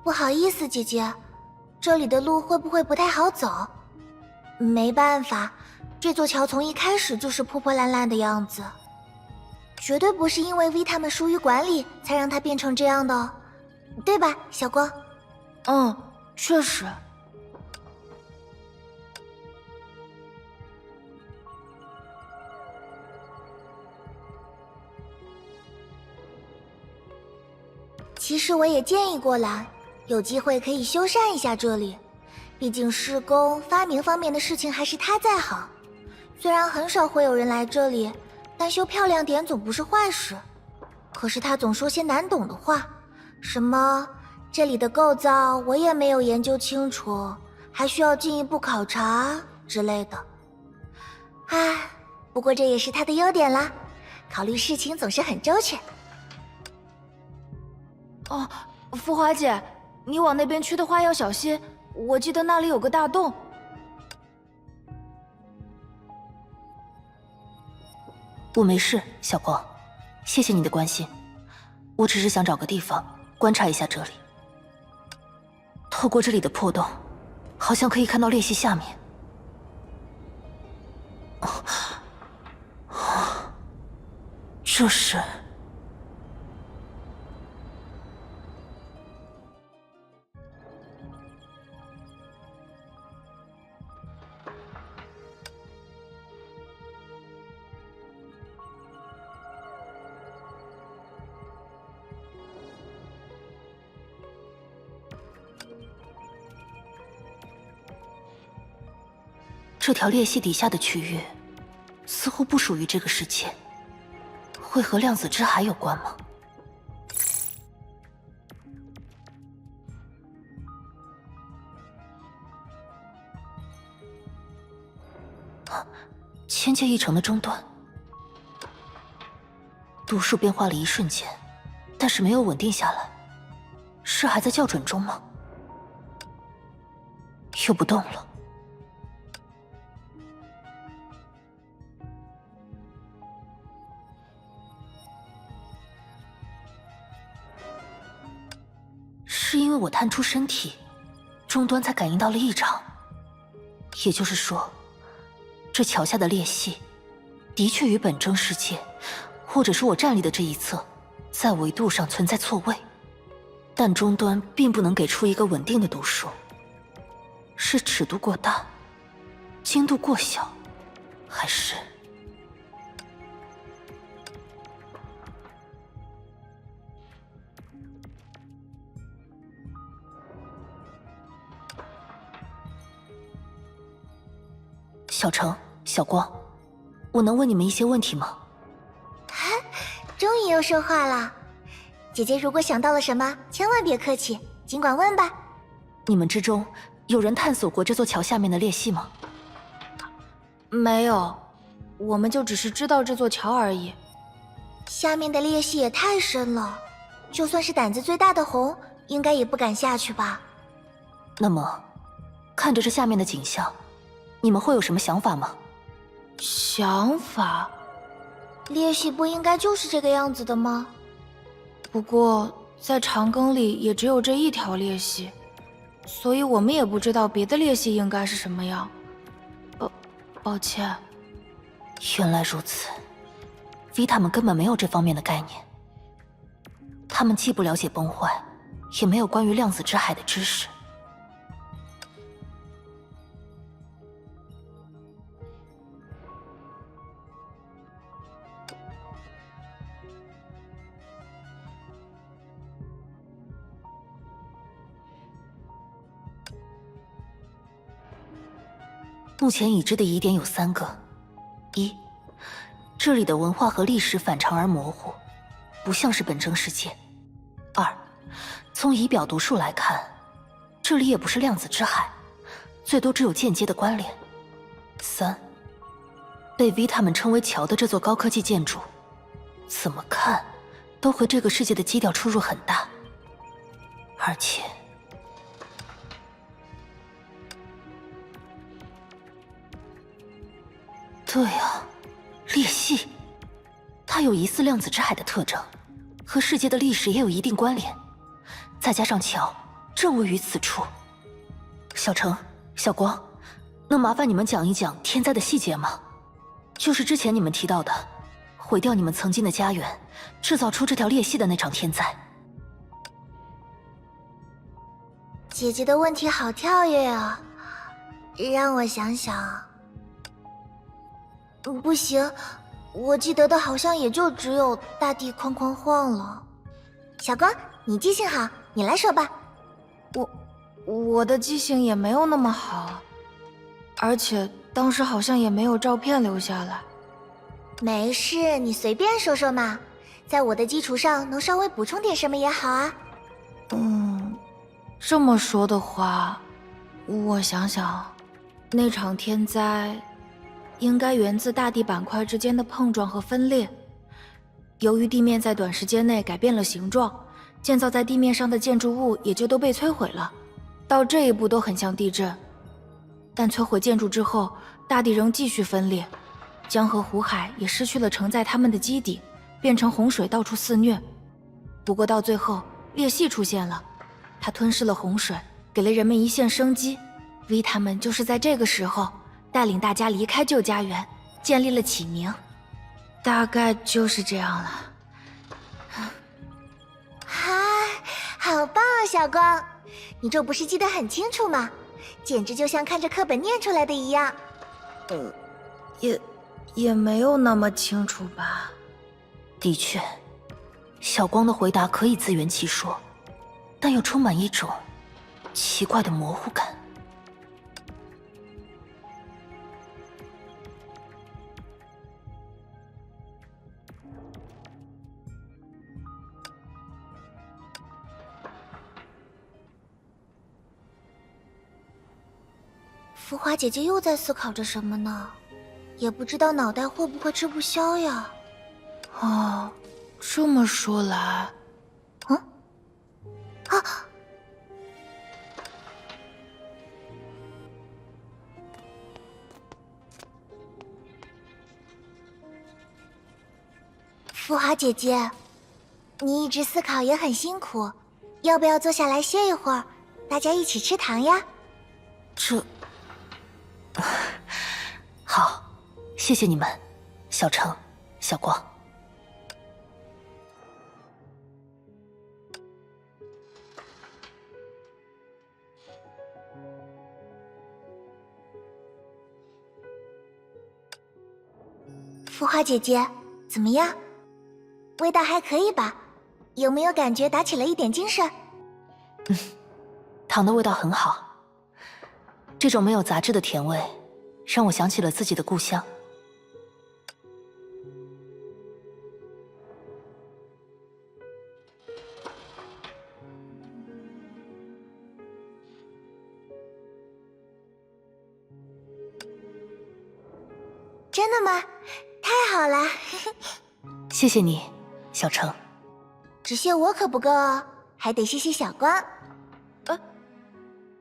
不好意思，姐姐，这里的路会不会不太好走？没办法，这座桥从一开始就是破破烂烂的样子，绝对不是因为 V 他们疏于管理才让它变成这样的哦，对吧，小光？确实。其实我也建议过了，有机会可以修缮一下这里，毕竟施工、发明方面的事情还是他在行。虽然很少会有人来这里，但修漂亮点总不是坏事。可是他总说些难懂的话，什么这里的构造我也没有研究清楚，还需要进一步考察之类的。唉，不过这也是他的优点啦，考虑事情总是很周全。哦，浮华姐，你往那边去的话要小心，我记得那里有个大洞。我没事，小光，谢谢你的关心。我只是想找个地方观察一下这里。透过这里的破洞，好像可以看到裂隙下面。这是……这条裂隙底下的区域，似乎不属于这个世界，会和量子之海有关吗？千界一城的中段，度数变化了一瞬间，但是没有稳定下来，是还在校准中吗？又不动了。是因为我探出身体，终端才感应到了异常。也就是说，这桥下的裂隙，的确与本真世界，或者是我站立的这一侧，在维度上存在错位，但终端并不能给出一个稳定的读数。是尺度过大，精度过小，还是……小程、小光，我能问你们一些问题吗？终于又说话了，姐姐如果想到了什么，千万别客气，尽管问吧。你们之中有人探索过这座桥下面的裂隙吗？没有，我们就只是知道这座桥而已。下面的裂隙也太深了，就算是胆子最大的红，应该也不敢下去吧。那么，看着这下面的景象，你们会有什么想法吗？想法？裂隙不应该就是这个样子的吗？不过在长庚里也只有这一条裂隙，所以我们也不知道别的裂隙应该是什么样。抱歉。原来如此 ，V 他们根本没有这方面的概念。他们既不了解崩坏，也没有关于量子之海的知识。目前已知的疑点有3个：一，这里的文化和历史反常而模糊，不像是本真世界；二，从仪表读数来看，这里也不是量子之海，最多只有间接的关联；三，被 V 他们称为桥的这座高科技建筑，怎么看都和这个世界的基调出入很大，而且……对啊，裂隙，它有疑似量子之海的特征，和世界的历史也有一定关联。再加上桥，正位于此处。小橙、小光，能麻烦你们讲一讲天灾的细节吗？就是之前你们提到的，毁掉你们曾经的家园，制造出这条裂隙的那场天灾。姐姐的问题好跳跃啊，让我想想。不行，我记得的好像也就只有大地哐哐晃了。小光，你记性好，你来说吧。我的记性也没有那么好，而且当时好像也没有照片留下来。没事，你随便说说嘛，在我的基础上能稍微补充点什么也好啊。这么说的话，我想想，那场天灾应该源自大地板块之间的碰撞和分裂。由于地面在短时间内改变了形状，建造在地面上的建筑物也就都被摧毁了。到这一步都很像地震，但摧毁建筑之后，大地仍继续分裂，江河湖海也失去了承载它们的基底，变成洪水到处肆虐。不过到最后，裂隙出现了，它吞噬了洪水，给了人们一线生机。V 他们就是在这个时候带领大家离开旧家园，建立了启明。大概就是这样了。嗨，好棒啊，小光！你这不是记得很清楚吗？简直就像看着课本念出来的一样。也没有那么清楚吧。的确，小光的回答可以自圆其说，但又充满一种奇怪的模糊感。浮华姐姐又在思考着什么呢？也不知道脑袋会不会吃不消呀。哦，这么说来，浮华姐姐，你一直思考也很辛苦，要不要坐下来歇一会儿？大家一起吃糖呀。好，谢谢你们，小橙、小光。浮华姐姐，怎么样？味道还可以吧？有没有感觉打起了一点精神？糖的味道很好，这种没有杂质的甜味，让我想起了自己的故乡。真的吗？太好了！谢谢你，小橙。只谢我可不够哦，还得谢谢小光。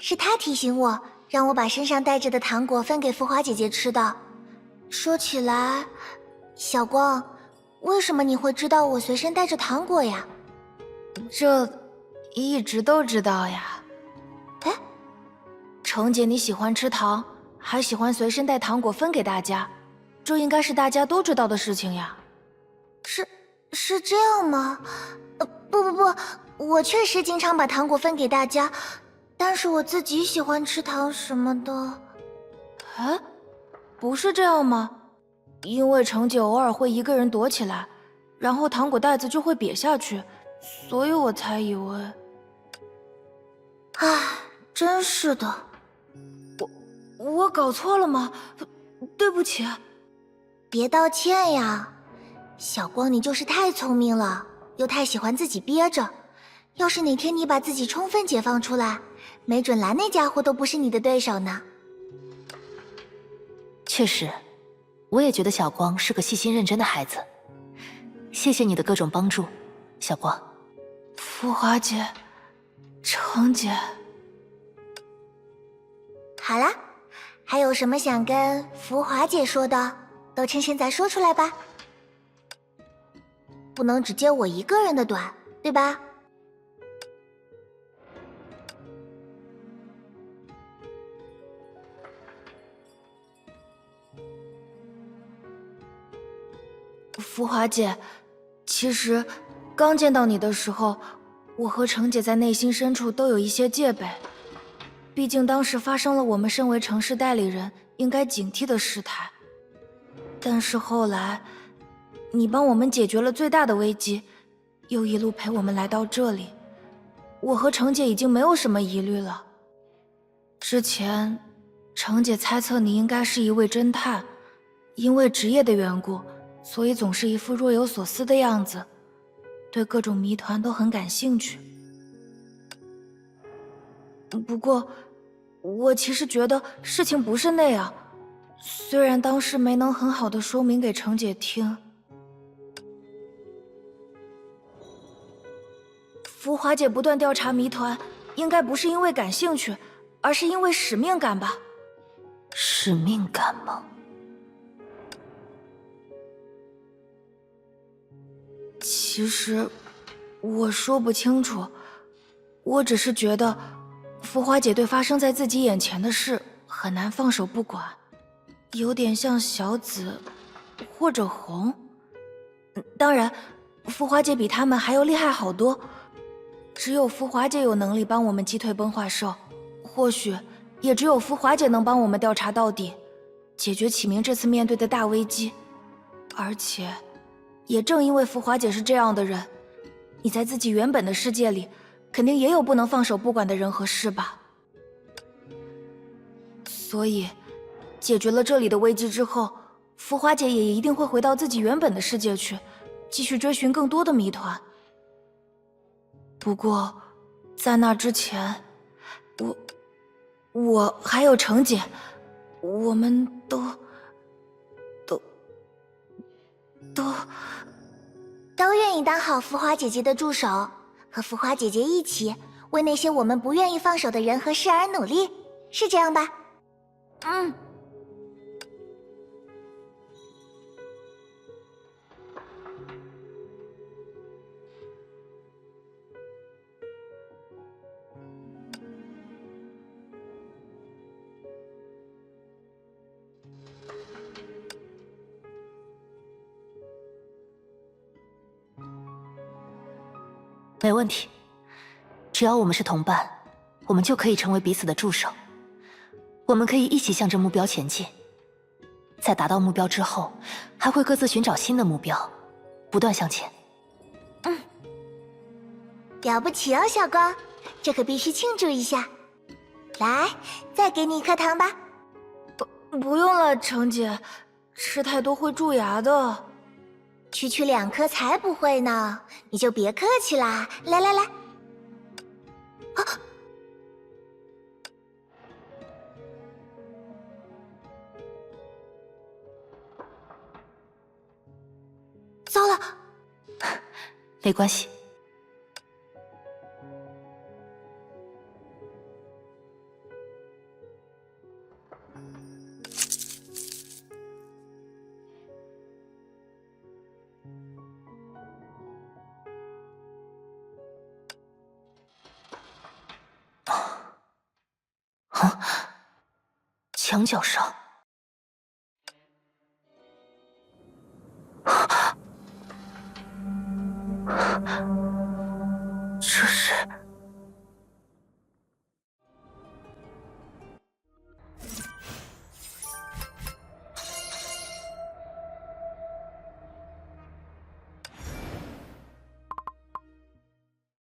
是他提醒我，让我把身上带着的糖果分给浮华姐姐吃的。说起来，小光，为什么你会知道我随身带着糖果呀？这一直都知道呀。哎，程姐，你喜欢吃糖，还喜欢随身带糖果分给大家，这应该是大家都知道的事情呀。是这样吗？不，我确实经常把糖果分给大家，但是我自己喜欢吃糖什么的。哎，不是这样吗？因为程姐偶尔会一个人躲起来，然后糖果袋子就会瘪下去，所以我才以为……唉，真是的。我搞错了吗？对不起。别道歉呀，小光，你就是太聪明了，又太喜欢自己憋着。要是哪天你把自己充分解放出来，没准蓝那家伙都不是你的对手呢。确实，我也觉得小光是个细心认真的孩子。谢谢你的各种帮助，小光。浮华姐，程姐。好啦，还有什么想跟浮华姐说的，都趁现在说出来吧。不能只接我一个人的短，对吧？浮华姐，其实刚见到你的时候，我和程姐在内心深处都有一些戒备。毕竟当时发生了我们身为城市代理人应该警惕的事态。但是后来，你帮我们解决了最大的危机，又一路陪我们来到这里，我和程姐已经没有什么疑虑了。之前，程姐猜测你应该是一位侦探，因为职业的缘故，所以总是一副若有所思的样子，对各种谜团都很感兴趣。不过，我其实觉得事情不是那样，虽然当时没能很好的说明给程姐听。浮华姐不断调查谜团，应该不是因为感兴趣，而是因为使命感吧？使命感吗？其实我说不清楚，我只是觉得浮华姐对发生在自己眼前的事很难放手不管，有点像小紫或者红。当然，浮华姐比他们还要厉害好多，只有浮华姐有能力帮我们击退崩化兽，或许也只有浮华姐能帮我们调查到底，解决启明这次面对的大危机。而且也正因为浮华姐是这样的人，你在自己原本的世界里肯定也有不能放手不管的人和事吧。所以解决了这里的危机之后，浮华姐也一定会回到自己原本的世界去，继续追寻更多的谜团。不过在那之前，我还有程姐，我们都愿意当好浮华姐姐的助手，和浮华姐姐一起为那些我们不愿意放手的人和事而努力，是这样吧？嗯。没问题，只要我们是同伴，我们就可以成为彼此的助手。我们可以一起向着目标前进，在达到目标之后，还会各自寻找新的目标，不断向前。了不起哦，小光，这可必须庆祝一下。来，再给你一颗糖吧。不用了，程姐，吃太多会蛀牙的。区区2颗才不会呢，你就别客气啦。来来来，啊！糟了，没关系。墙角上，